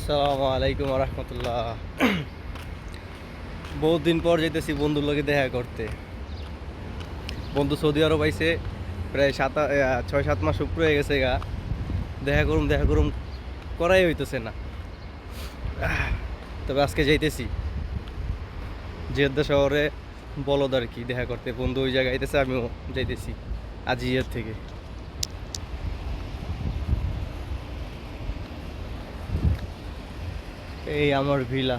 আসসালামু আলাইকুম রহমতুল্লাহ। বহুত দিন পর যেতেছি বন্ধুর লগে দেখা করতে। বন্ধু সৌদি আরব আইছে, প্রায় 6-7 মাস উপরে হয়ে গেছে গা। দেখা করুম করাই হইতেছে না। তবে আজকে যাইতেছি জেদ্দা শহরে, বলদ আর কি দেখা করতে। বন্ধু ওই জায়গায় আইতেছে, আমিও যাইতেছি আজিয়ার থেকে। এই আমার ভিলা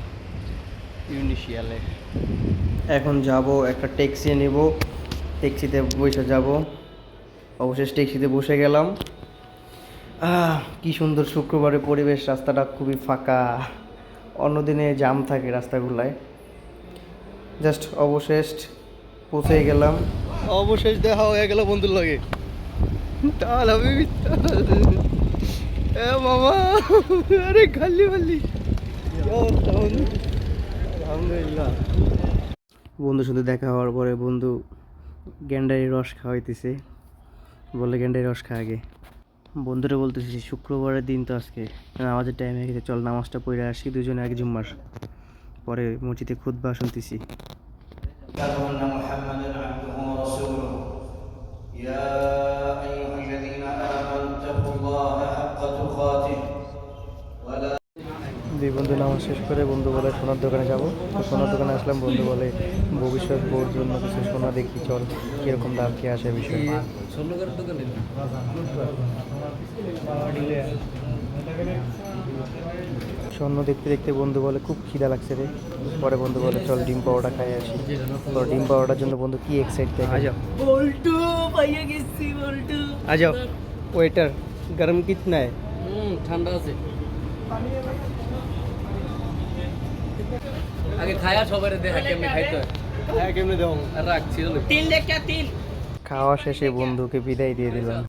ইউনিশিয়ালে। এখন যাব, একটা ট্যাক্সি নেব, ট্যাক্সিতে বসে যাব। অবশেষে ট্যাক্সিতে বসে গেলাম। কি সুন্দর শুক্রবারের পরিবেশ, রাস্তাটা খুবই ফাঁকা। অন্যদিনে জাম থাকে রাস্তাগুলায়। জাস্ট অবশেষ পৌঁছে গেলাম। অবশেষ দেখা হয়ে গেল বন্ধুর লগে। তাল আমি এ মামা, আরে খালি খালি। আলহামদুলিল্লাহ। বন্ধুর সাথে দেখা হওয়ার পরে বন্ধু গ্যান্ডারি রস খাওয়াইতেছে, বলে গ্যান্ডারি রস খা আগে। বন্ধুরা বলতেছি শুক্রবারের দিন তো আজকে নামাজের টাইমে গেছে, চল নামাজটা পড়ে আসি দুজনে এক জুম্মার। পরে মসজিদে খুতবা শুনতেছি। দুই বন্ধু নামাজ শেষ করে বন্ধু বলে সোনার দোকানে যাব। তো সোনার দোকানে আসলাম, বন্ধু বলে ভবিষ্যৎ বোর জন্য কিছু সোনা দেখি, চল কীরকম দাম কি আসে বিষয়। স্বর্ণ দেখতে দেখতে বন্ধু বলে খুব খিদা লাগছে রে। পরে বন্ধু বলে চল ডিম পাউডার খাই আসি। তো ডিম পাউডার জন্য বন্ধু কি এক্সাইট থাকে। आ जाओ वेटर, गरम कितना है? ঠান্ডা আছে। আগে খায়া সবারে দেখা কেমনে খাইতে হয়। কেমনে দেবো? রাখছি খাওয়া শেষে বন্ধুকে বিদায় দিয়ে দিলাম।